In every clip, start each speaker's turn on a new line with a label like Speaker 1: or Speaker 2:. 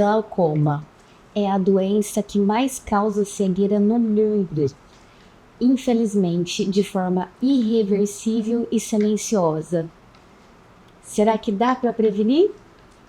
Speaker 1: glaucoma é a doença que mais causa cegueira no mundo, infelizmente, de forma irreversível e silenciosa. Será que dá para prevenir?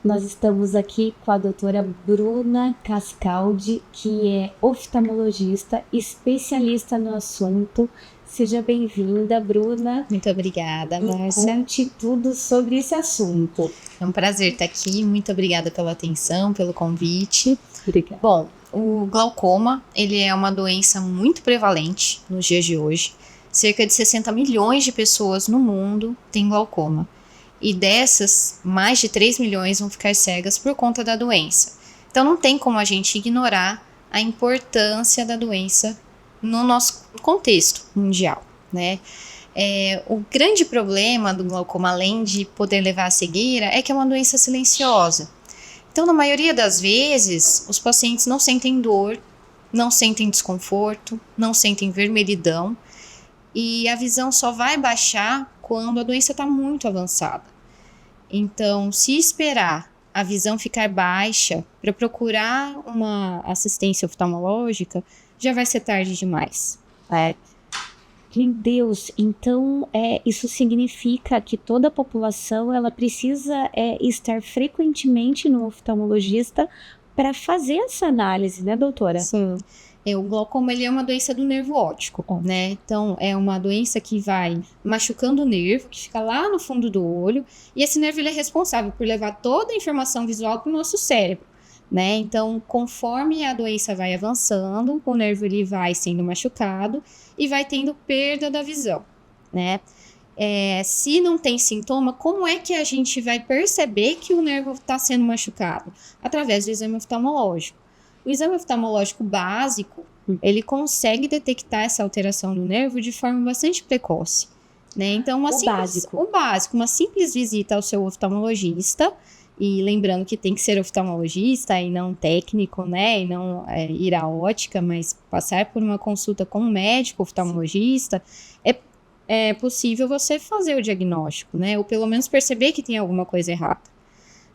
Speaker 1: Nós estamos aqui com a doutora Bruna Cascaldi, que é oftalmologista, especialista no assunto. Seja bem-vinda, Bruna.
Speaker 2: Muito obrigada, Márcia.
Speaker 1: Conte tudo sobre esse assunto.
Speaker 2: É um prazer estar aqui. Muito obrigada pela atenção, pelo convite.
Speaker 1: Obrigada.
Speaker 2: Bom, o glaucoma, ele é uma doença muito prevalente nos dias de hoje. Cerca de 60 milhões de pessoas no mundo têm glaucoma. E dessas, mais de 3 milhões vão ficar cegas por conta da doença. Então não tem como a gente ignorar a importância da doença no nosso contexto mundial, né? O grande problema do glaucoma, além de poder levar à cegueira, é que é uma doença silenciosa. Então, na maioria das vezes, os pacientes não sentem dor, não sentem desconforto, não sentem vermelhidão, e a visão só vai baixar quando a doença está muito avançada. Então, se esperar a visão ficar baixa para procurar uma assistência oftalmológica, já vai ser tarde demais.
Speaker 1: Meu Deus, então isso significa que toda a população ela precisa estar frequentemente no oftalmologista para fazer essa análise, né, doutora?
Speaker 2: Sim. O glaucoma, ele é uma doença do nervo óptico, né? Então, é uma doença que vai machucando o nervo, que fica lá no fundo do olho, e esse nervo ele é responsável por levar toda a informação visual para o nosso cérebro, né? Então, conforme a doença vai avançando, o nervo ele vai sendo machucado e vai tendo perda da visão, né? Se não tem sintoma, como é que a gente vai perceber que o nervo está sendo machucado? Através do exame oftalmológico. O exame oftalmológico básico, ele consegue detectar essa alteração do nervo de forma bastante precoce, né? Então, uma simples visita ao seu oftalmologista, e lembrando que tem que ser oftalmologista e não técnico, né? E não ir à ótica, mas passar por uma consulta com um médico oftalmologista, é possível você fazer o diagnóstico, né? Ou pelo menos perceber que tem alguma coisa errada.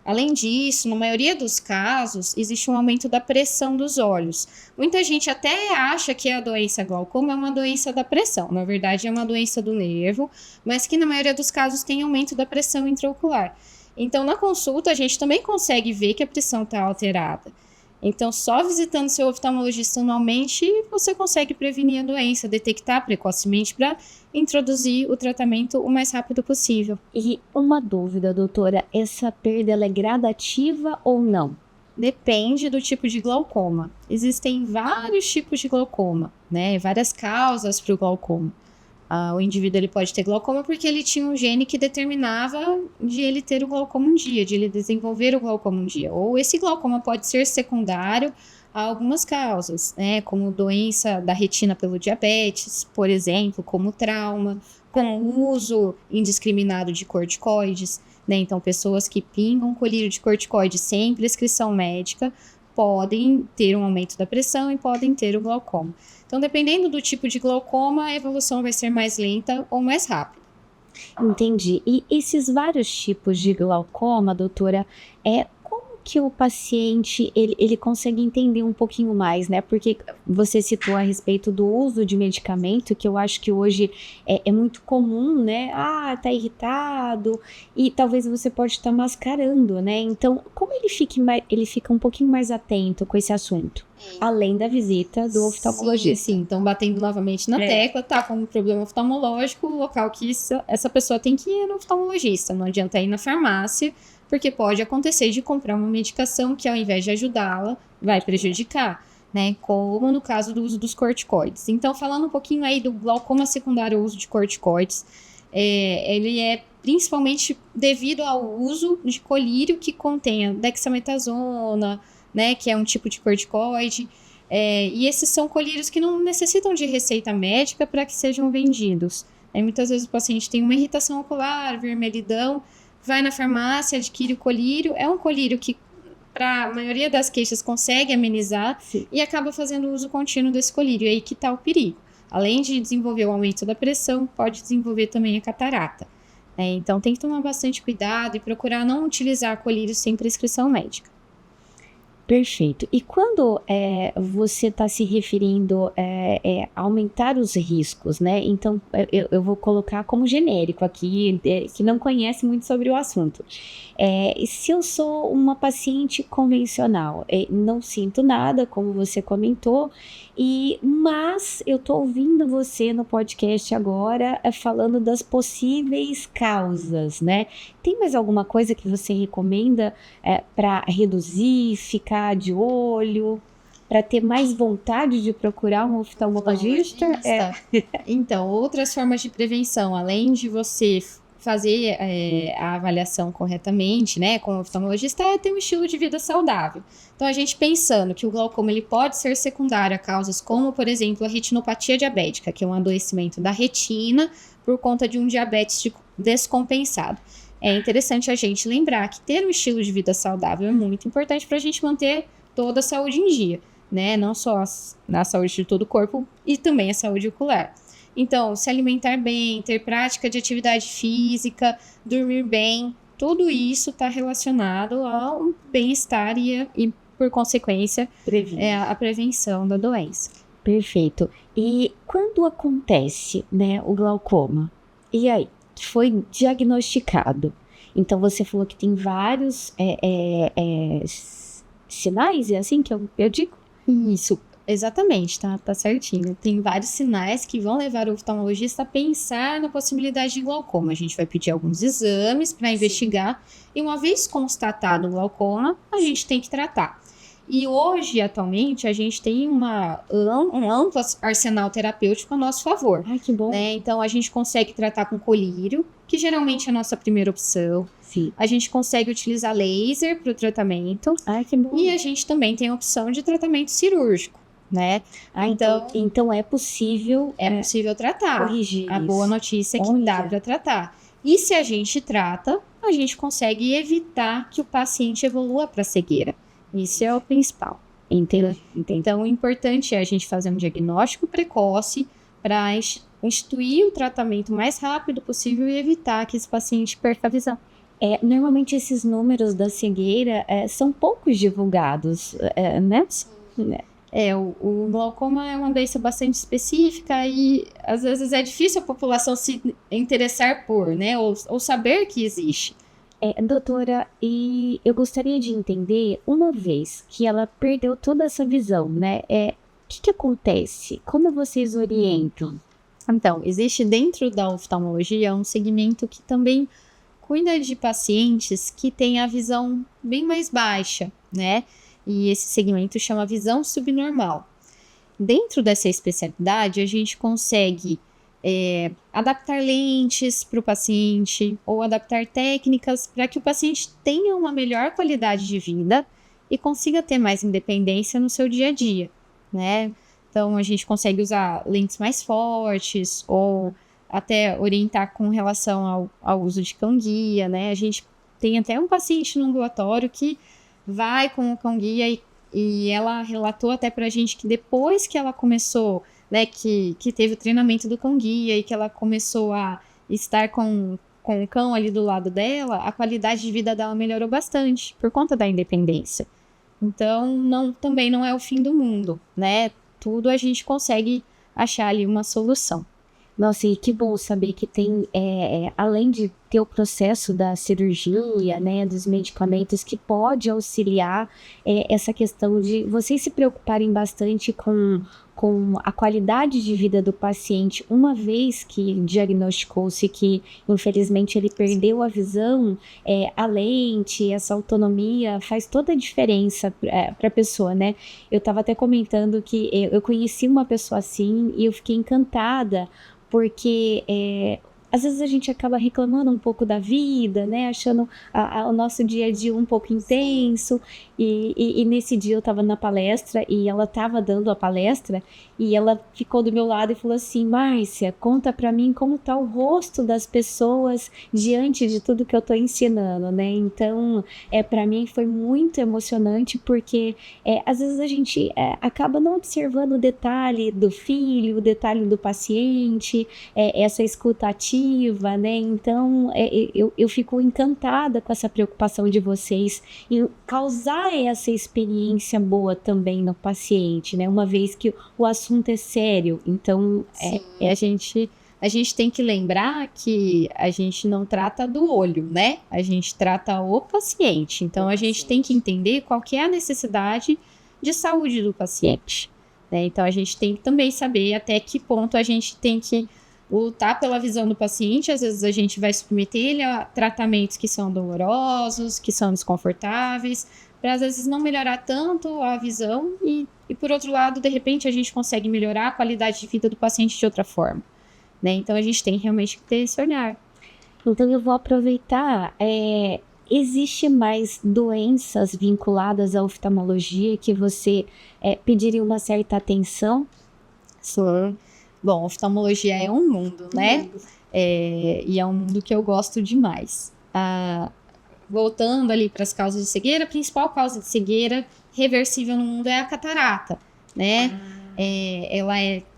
Speaker 2: Além disso, na maioria dos casos, existe um aumento da pressão dos olhos. Muita gente até acha que a doença glaucoma é uma doença da pressão. Na verdade, é uma doença do nervo, mas que na maioria dos casos tem aumento da pressão intraocular. Então, na consulta, a gente também consegue ver que a pressão está alterada. Então, só visitando seu oftalmologista anualmente, você consegue prevenir a doença, detectar precocemente para introduzir o tratamento o mais rápido possível.
Speaker 1: E uma dúvida, doutora, essa perda ela é gradativa ou não?
Speaker 2: Depende do tipo de glaucoma. Existem vários tipos de glaucoma, né? Várias causas para o glaucoma. O indivíduo ele pode ter glaucoma porque ele tinha um gene que determinava de ele ter o glaucoma um dia, de ele desenvolver o glaucoma um dia. Ou esse glaucoma pode ser secundário a algumas causas, né? Como doença da retina pelo diabetes, por exemplo, como trauma, com o uso indiscriminado de corticoides, né? Então, pessoas que pingam colírio de corticoide sem prescrição médica podem ter um aumento da pressão e podem ter o glaucoma. Então, dependendo do tipo de glaucoma, a evolução vai ser mais lenta ou mais rápida.
Speaker 1: Entendi. E esses vários tipos de glaucoma, doutora, como que o paciente ele consegue entender um pouquinho mais, né? Porque você citou a respeito do uso de medicamento, que eu acho que hoje é muito comum, né? Tá irritado e talvez você pode estar mascarando, né? Então, como ele fica um pouquinho mais atento com esse assunto? Além da visita do oftalmologista.
Speaker 2: Sim. Então, batendo novamente na tecla, tá com um problema oftalmológico, o local que essa pessoa tem que ir no oftalmologista. Não adianta ir na farmácia, porque pode acontecer de comprar uma medicação que, ao invés de ajudá-la, vai prejudicar, né? Como no caso do uso dos corticoides. Então, falando um pouquinho aí do glaucoma secundário ao uso de corticoides, ele é principalmente devido ao uso de colírio que contém dexametasona, né, que é um tipo de corticoide, e esses são colírios que não necessitam de receita médica para que sejam vendidos. Muitas vezes o paciente tem uma irritação ocular, vermelhidão, vai na farmácia, adquire o colírio, é um colírio que para a maioria das queixas consegue amenizar.
Speaker 1: Sim.
Speaker 2: E acaba fazendo uso contínuo desse colírio, e aí que está o perigo. Além de desenvolver o aumento da pressão, pode desenvolver também a catarata. Então tem que tomar bastante cuidado e procurar não utilizar colírio sem prescrição médica.
Speaker 1: Perfeito. E quando você está se referindo a aumentar os riscos, né? Então, eu vou colocar como genérico aqui, que não conhece muito sobre o assunto. Se eu sou uma paciente convencional, não sinto nada, como você comentou, mas eu estou ouvindo você no podcast agora falando das possíveis causas, né? Tem mais alguma coisa que você recomenda para reduzir, ficar de olho, para ter mais vontade de procurar um oftalmologista?
Speaker 2: Então, outras formas de prevenção, além de você fazer a avaliação corretamente, né, com o oftalmologista, é ter um estilo de vida saudável. Então, a gente pensando que o glaucoma ele pode ser secundário a causas como, por exemplo, a retinopatia diabética, que é um adoecimento da retina por conta de um diabetes descompensado. É interessante a gente lembrar que ter um estilo de vida saudável é muito importante para a gente manter toda a saúde em dia, né? Não só a saúde de todo o corpo e também a saúde ocular. Então, se alimentar bem, ter prática de atividade física, dormir bem, tudo isso está relacionado ao bem-estar e por consequência, a prevenção da doença.
Speaker 1: Perfeito. E quando acontece, né, o glaucoma? E aí? Foi diagnosticado. Então, você falou que tem vários sinais, é assim que eu digo?
Speaker 2: Isso, exatamente, tá certinho. Tem vários sinais que vão levar o oftalmologista a pensar na possibilidade de glaucoma. A gente vai pedir alguns exames para investigar e uma vez constatado o glaucoma, a gente tem que tratar. E hoje, atualmente, a gente tem um amplo arsenal terapêutico a nosso favor.
Speaker 1: Ai, que bom.
Speaker 2: Né? Então, a gente consegue tratar com colírio, que geralmente é a nossa primeira opção.
Speaker 1: Sim.
Speaker 2: A gente consegue utilizar laser para o tratamento.
Speaker 1: Ai, que bom.
Speaker 2: E a gente também tem a opção de tratamento cirúrgico, né?
Speaker 1: Então é possível...
Speaker 2: É possível tratar.
Speaker 1: Corrigir
Speaker 2: a boa notícia é que dá para tratar. E se a gente trata, a gente consegue evitar que o paciente evolua para cegueira. Isso é o principal.
Speaker 1: Entendo.
Speaker 2: Então, o importante é a gente fazer um diagnóstico precoce para instituir o tratamento o mais rápido possível e evitar que esse paciente perca a visão.
Speaker 1: Normalmente esses números da cegueira são poucos divulgados, né?
Speaker 2: O glaucoma é uma doença bastante específica e às vezes é difícil a população se interessar por, né? Ou saber que existe.
Speaker 1: Doutora, e eu gostaria de entender, uma vez que ela perdeu toda essa visão, né? O que acontece? Como vocês orientam?
Speaker 2: Então, existe dentro da oftalmologia um segmento que também cuida de pacientes que têm a visão bem mais baixa, né? E esse segmento chama visão subnormal. Dentro dessa especialidade, a gente consegue adaptar lentes para o paciente ou adaptar técnicas para que o paciente tenha uma melhor qualidade de vida e consiga ter mais independência no seu dia a dia, né? Então, a gente consegue usar lentes mais fortes ou até orientar com relação ao uso de cão-guia, né? A gente tem até um paciente no ambulatório que vai com o cão-guia e ela relatou até pra gente que depois que ela começou, né, que teve o treinamento do cão-guia e que ela começou a estar com o cão ali do lado dela, a qualidade de vida dela melhorou bastante por conta da independência. Então, também não é o fim do mundo, né? Tudo a gente consegue achar ali uma solução.
Speaker 1: Nossa, e que bom saber que tem, além de ter o processo da cirurgia, né, dos medicamentos, que pode auxiliar essa questão de vocês se preocuparem bastante com a qualidade de vida do paciente, uma vez que diagnosticou-se que, infelizmente, ele perdeu a visão, a lente, essa autonomia faz toda a diferença para a pessoa, né? Eu estava até comentando que eu conheci uma pessoa assim e eu fiquei encantada, porque às vezes a gente acaba reclamando um pouco da vida, né? Achando o nosso dia a dia um pouco intenso. E nesse dia eu estava na palestra e ela estava dando a palestra e ela ficou do meu lado e falou assim: Márcia, conta para mim como está o rosto das pessoas diante de tudo que eu estou ensinando, né? Então, para mim foi muito emocionante porque às vezes a gente acaba não observando o detalhe do filho, o detalhe do paciente, essa escuta ativa, positiva, né? Então, eu fico encantada com essa preocupação de vocês em causar essa experiência boa também no paciente, né? Uma vez que o assunto é sério. Então,
Speaker 2: a gente tem que lembrar que a gente não trata do olho, né? A gente trata o paciente. Então, a gente tem que entender qual que é a necessidade de saúde do paciente, né? Então, a gente tem que também saber até que ponto a gente tem que lutar pela visão do paciente. Às vezes, a gente vai submeter ele a tratamentos que são dolorosos, que são desconfortáveis, para às vezes não melhorar tanto a visão e, por outro lado, de repente, a gente consegue melhorar a qualidade de vida do paciente de outra forma, né? Então, a gente tem realmente que ter esse olhar.
Speaker 1: Então, eu vou aproveitar. Existe mais doenças vinculadas à oftalmologia que você pediria uma certa atenção?
Speaker 2: Sim. Bom, oftalmologia é um mundo, né? E é um mundo que eu gosto demais. Voltando ali para as causas de cegueira, a principal causa de cegueira reversível no mundo é a catarata, né? Ela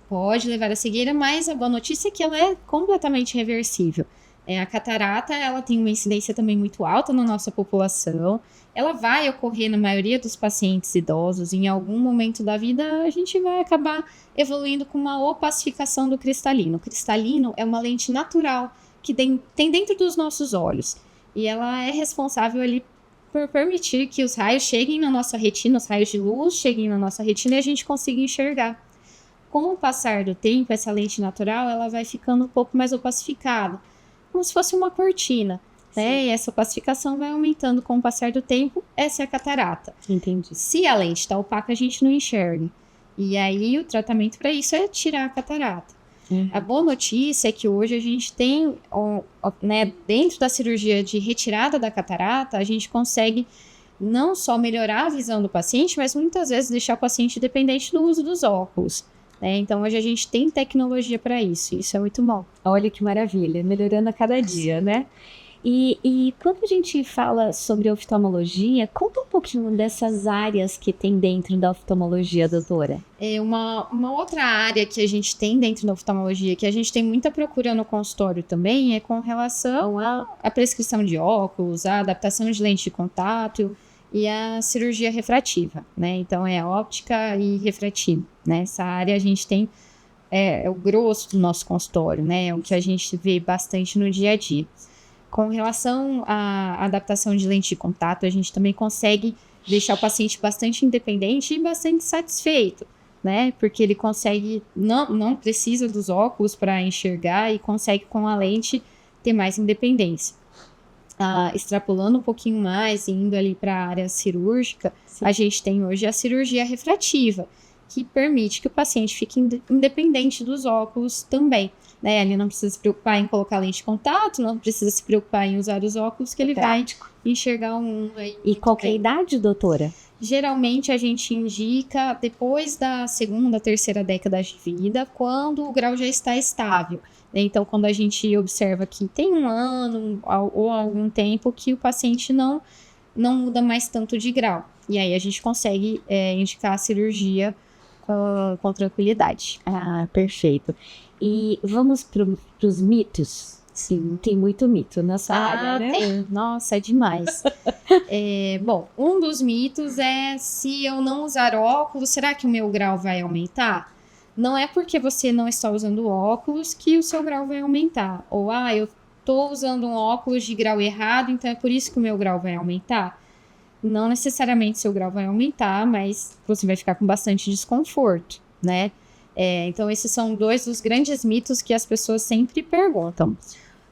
Speaker 2: pode levar à cegueira, mas a boa notícia é que ela é completamente reversível. A catarata, ela tem uma incidência também muito alta na nossa população. Ela vai ocorrer na maioria dos pacientes idosos. Em algum momento da vida, a gente vai acabar evoluindo com uma opacificação do cristalino. O cristalino é uma lente natural que tem dentro dos nossos olhos. E ela é responsável ali por permitir que os raios cheguem na nossa retina, os raios de luz cheguem na nossa retina e a gente consiga enxergar. Com o passar do tempo, essa lente natural, ela vai ficando um pouco mais opacificada, como se fosse uma cortina, né? E essa opacificação vai aumentando com o passar do tempo. Essa é a catarata.
Speaker 1: Entendi.
Speaker 2: Se a lente está opaca, a gente não enxerga. E aí, o tratamento para isso é tirar a catarata. A boa notícia é que hoje a gente tem, né, dentro da cirurgia de retirada da catarata, a gente consegue não só melhorar a visão do paciente, mas muitas vezes deixar o paciente dependente do uso dos óculos. Então, hoje a gente tem tecnologia para isso. Isso é muito bom.
Speaker 1: Olha que maravilha, melhorando a cada dia, né? E quando a gente fala sobre oftalmologia, conta um pouquinho dessas áreas que tem dentro da oftalmologia, doutora.
Speaker 2: Uma outra área que a gente tem dentro da oftalmologia, que a gente tem muita procura no consultório também, é com relação à prescrição de óculos, a adaptação de lente de contato e a cirurgia refrativa, né? Então, é óptica e refrativa, né? Essa área a gente tem, é o grosso do nosso consultório, né? É o que a gente vê bastante no dia a dia. Com relação à adaptação de lente de contato, a gente também consegue deixar o paciente bastante independente e bastante satisfeito, né? Porque ele consegue, não precisa dos óculos para enxergar e consegue com a lente ter mais independência. Extrapolando um pouquinho mais e indo ali para a área cirúrgica, sim, a gente tem hoje a cirurgia refrativa, que permite que o paciente fique independente dos óculos também, né? Ele não precisa se preocupar em colocar lente de contato, não precisa se preocupar em usar os óculos, que ele vai enxergar o mundo aí.
Speaker 1: E qual que é a idade, doutora?
Speaker 2: Geralmente a gente indica depois da segunda, terceira década de vida, quando o grau já está estável. Então, quando a gente observa que tem um ano ou algum tempo que o paciente não muda mais tanto de grau. E aí a gente consegue indicar a cirurgia com tranquilidade.
Speaker 1: Perfeito. E vamos para os mitos? Sim, tem muito mito nessa área, né?
Speaker 2: Tem. Nossa, é demais. Bom, um dos mitos é: se eu não usar óculos, será que o meu grau vai aumentar? Não é porque você não está usando óculos que o seu grau vai aumentar. Ou, eu estou usando um óculos de grau errado, então é por isso que o meu grau vai aumentar. Não necessariamente seu grau vai aumentar, mas você vai ficar com bastante desconforto, né? Então, esses são dois dos grandes mitos que as pessoas sempre perguntam.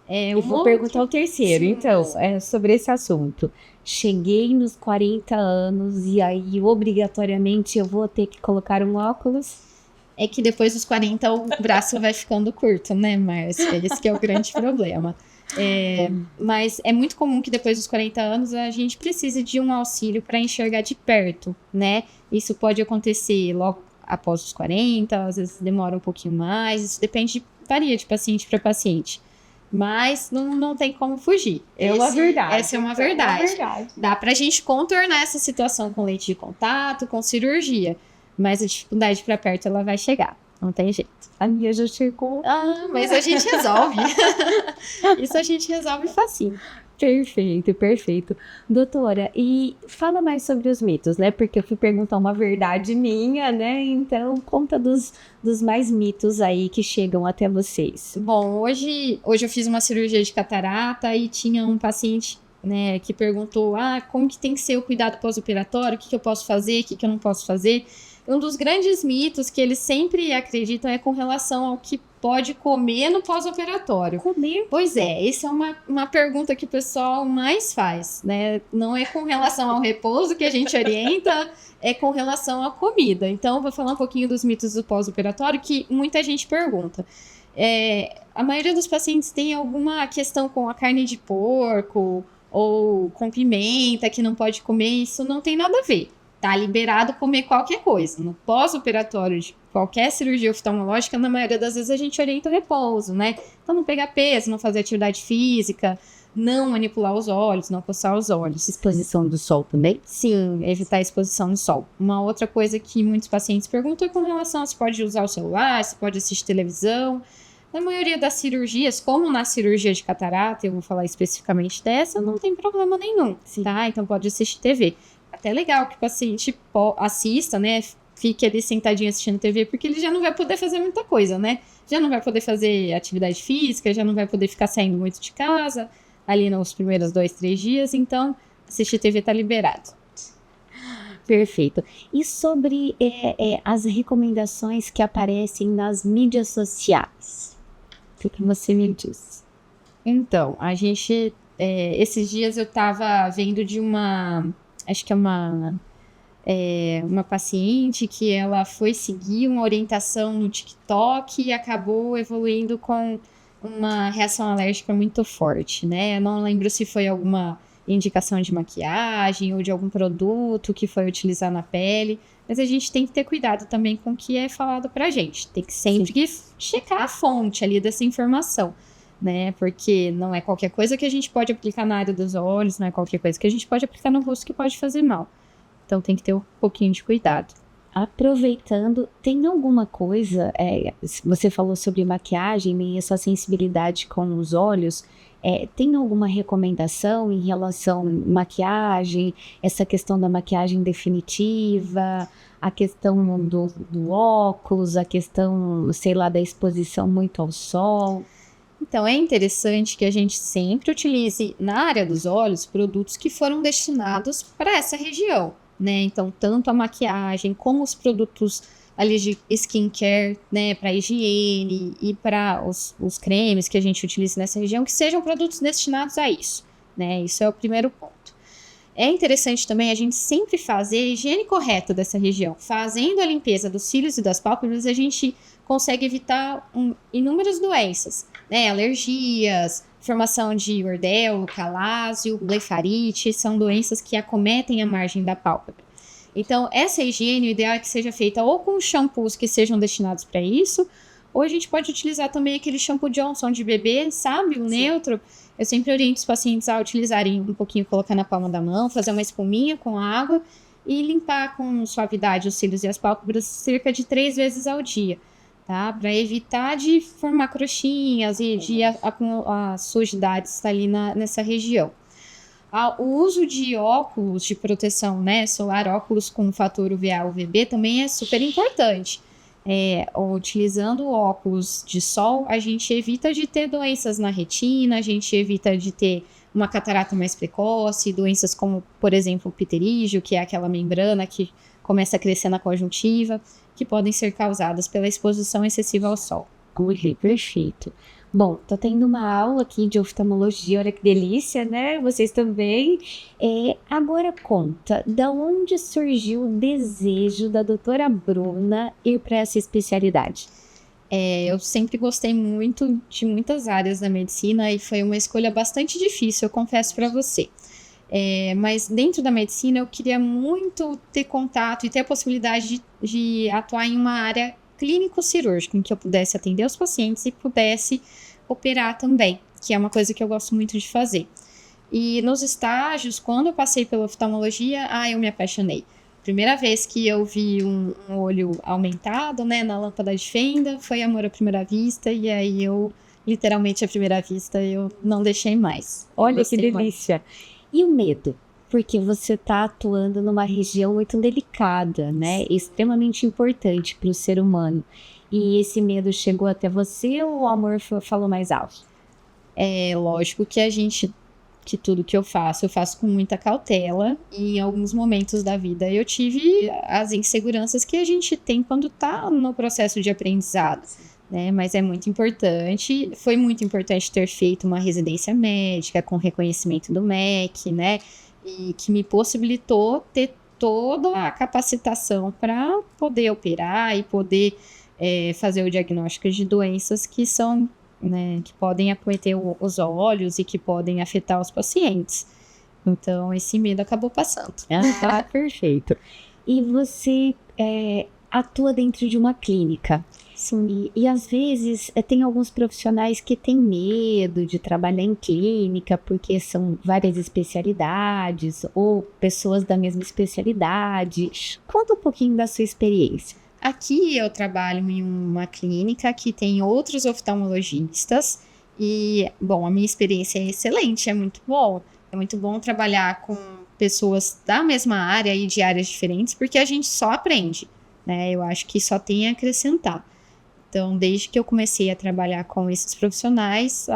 Speaker 1: Eu vou perguntar o terceiro, sim, então, sobre esse assunto. Cheguei nos 40 anos e aí, obrigatoriamente, eu vou ter que colocar um óculos?
Speaker 2: É que depois dos 40 o braço vai ficando curto, né, Márcia? Esse que é o grande problema. Mas é muito comum que depois dos 40 anos a gente precise de um auxílio para enxergar de perto, né? Isso pode acontecer logo após os 40, às vezes demora um pouquinho mais, isso varia de paciente para paciente. Mas não tem como fugir.
Speaker 1: É uma verdade.
Speaker 2: Essa é uma verdade. Dá pra gente contornar essa situação com lente de contato, com cirurgia, mas a dificuldade para perto ela vai chegar.
Speaker 1: Não tem jeito. A minha já chegou.
Speaker 2: Mas a gente resolve. Isso a gente resolve facinho.
Speaker 1: Perfeito, perfeito. Doutora, e fala mais sobre os mitos, né? Porque eu fui perguntar uma verdade minha, né? Então, conta dos mais mitos aí que chegam até vocês.
Speaker 2: Bom, hoje eu fiz uma cirurgia de catarata e tinha um paciente, né, que perguntou, como que tem que ser o cuidado pós-operatório, o que eu posso fazer, o que eu não posso fazer. Um dos grandes mitos que eles sempre acreditam é com relação ao que pode comer no pós-operatório.
Speaker 1: Comer?
Speaker 2: Pois é, essa é uma pergunta que o pessoal mais faz, né? Não é com relação ao repouso que a gente orienta, é com relação à comida. Então, eu vou falar um pouquinho dos mitos do pós-operatório que muita gente pergunta. A maioria dos pacientes tem alguma questão com a carne de porco ou com pimenta que não pode comer, isso não tem nada a ver. Tá liberado comer qualquer coisa. No pós-operatório de qualquer cirurgia oftalmológica, na maioria das vezes a gente orienta o repouso, né? Então, não pegar peso, não fazer atividade física, não manipular os olhos, não coçar os olhos.
Speaker 1: Exposição do sol também?
Speaker 2: Sim, evitar a exposição no sol. Uma outra coisa que muitos pacientes perguntam é com relação a se pode usar o celular, se pode assistir televisão. Na maioria das cirurgias, como na cirurgia de catarata, eu vou falar especificamente dessa, não tem problema nenhum, tá? Então, pode assistir TV. Até legal que o paciente assista, né? Fique ali sentadinho assistindo TV, porque ele já não vai poder fazer muita coisa, né? Já não vai poder fazer atividade física, já não vai poder ficar saindo muito de casa, ali nos primeiros 2, 3 dias, então assistir TV tá liberado.
Speaker 1: Perfeito. E sobre as recomendações que aparecem nas mídias sociais? O que você me diz?
Speaker 2: Então, a gente... esses dias eu tava vendo de acho que é uma paciente que ela foi seguir uma orientação no TikTok e acabou evoluindo com uma reação alérgica muito forte, né? Eu não lembro se foi alguma indicação de maquiagem ou de algum produto que foi utilizar na pele, mas a gente tem que ter cuidado também com o que é falado pra gente. Tem que sempre checar a fonte ali dessa informação, né? Porque não é qualquer coisa que a gente pode aplicar na área dos olhos, não é qualquer coisa que a gente pode aplicar no rosto que pode fazer mal. Então tem que ter um pouquinho de cuidado.
Speaker 1: Aproveitando, tem alguma coisa, você falou sobre maquiagem e essa sensibilidade com os olhos, tem alguma recomendação em relação à maquiagem, essa questão da maquiagem definitiva, a questão do óculos, a questão, sei lá, da exposição muito ao sol?
Speaker 2: Então, é interessante que a gente sempre utilize na área dos olhos produtos que foram destinados para essa região, né? Então, tanto a maquiagem como os produtos ali de skincare, né, para higiene e para os cremes que a gente utiliza nessa região, que sejam produtos destinados a isso, né? Isso é o primeiro ponto. É interessante também a gente sempre fazer a higiene correta dessa região. Fazendo a limpeza dos cílios e das pálpebras, a gente consegue evitar inúmeras doenças, né? Alergias, formação de ordelo, calásio, blefarite, são doenças que acometem a margem da pálpebra. Então, essa higiene, o ideal é que seja feita ou com shampoos que sejam destinados para isso, ou a gente pode utilizar também aquele shampoo Johnson de bebê, sabe? O neutro. Eu sempre oriento os pacientes a utilizarem um pouquinho, colocar na palma da mão, fazer uma espuminha com água e limpar com suavidade os cílios e as pálpebras cerca de 3 vezes ao dia, tá? Para evitar de formar crochinhas e de acumular sujidades ali nessa região. O uso de óculos de proteção, né, solar, óculos com fator UVA ou UVB também é super importante. Utilizando óculos de sol, a gente evita de ter doenças na retina, a gente evita de ter uma catarata mais precoce, doenças como, por exemplo, o pterígio, que é aquela membrana que começa a crescer na conjuntiva, que podem ser causadas pela exposição excessiva ao sol.
Speaker 1: Perfeito. Bom, tô tendo uma aula aqui de oftalmologia, olha que delícia, né? Vocês também. Agora conta, da onde surgiu o desejo da doutora Bruna ir para essa especialidade?
Speaker 2: Eu sempre gostei muito de muitas áreas da medicina e foi uma escolha bastante difícil, eu confesso para você. Mas dentro da medicina eu queria muito ter contato e ter a possibilidade de atuar em uma área clínico-cirúrgica, em que eu pudesse atender os pacientes e pudesse operar também, que é uma coisa que eu gosto muito de fazer. E nos estágios, quando eu passei pela oftalmologia, eu me apaixonei. primeira vez que eu vi um olho aumentado, né, na lâmpada de fenda, foi amor à primeira vista, e aí eu, literalmente à primeira vista, eu não deixei mais.
Speaker 1: Olha que
Speaker 2: Gostei mais.
Speaker 1: delícia. E o medo? Porque você está atuando numa região muito delicada, né? Extremamente importante para o ser humano. E esse medo chegou até você ou o amor falou mais alto?
Speaker 2: É lógico que tudo que eu faço com muita cautela, e em alguns momentos da vida eu tive as inseguranças que a gente tem quando tá no processo de aprendizado, né? Mas é muito importante, foi muito importante ter feito uma residência médica com reconhecimento do MEC, né? E que me possibilitou ter toda a capacitação para poder operar e poder fazer o diagnóstico de doenças que são, né, que podem acometer os olhos e que podem afetar os pacientes. Então, esse medo acabou passando.
Speaker 1: Ah, perfeito. E você atua dentro de uma clínica.
Speaker 2: Sim.
Speaker 1: E às vezes tem alguns profissionais que têm medo de trabalhar em clínica porque são várias especialidades ou pessoas da mesma especialidade. Conta um pouquinho da sua experiência.
Speaker 2: Aqui eu trabalho em uma clínica que tem outros oftalmologistas e, bom, a minha experiência é excelente, é muito bom. É muito bom trabalhar com pessoas da mesma área e de áreas diferentes, porque a gente só aprende, né? Eu acho que só tem a acrescentar. Então, desde que eu comecei a trabalhar com esses profissionais,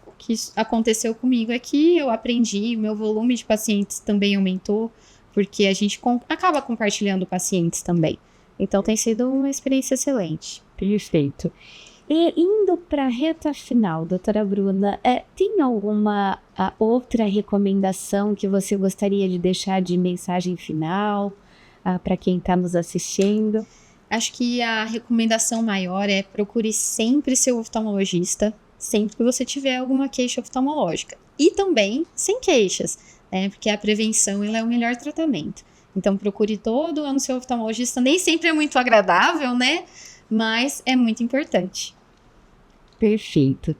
Speaker 2: o que aconteceu comigo é que eu aprendi, meu volume de pacientes também aumentou, porque a gente acaba compartilhando pacientes também. Então, tem sido uma experiência excelente.
Speaker 1: Perfeito. E indo para a reta final, doutora Bruna, tem alguma outra recomendação que você gostaria de deixar de mensagem final para quem está nos assistindo?
Speaker 2: Acho que a recomendação maior é procure sempre seu oftalmologista, sempre que você tiver alguma queixa oftalmológica. E também sem queixas, né? Porque a prevenção ela é o melhor tratamento. Então, procure todo ano seu oftalmologista. Nem sempre é muito agradável, né? Mas é muito importante.
Speaker 1: Perfeito.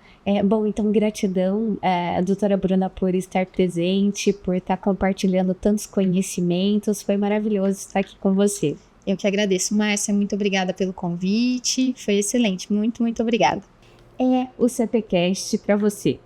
Speaker 1: Bom, então gratidão, doutora Bruna, por estar presente, por estar compartilhando tantos conhecimentos. Foi maravilhoso estar aqui com você.
Speaker 2: Eu que agradeço, Márcia. Muito obrigada pelo convite. Foi excelente. Muito, muito obrigada.
Speaker 1: O CTcast para você.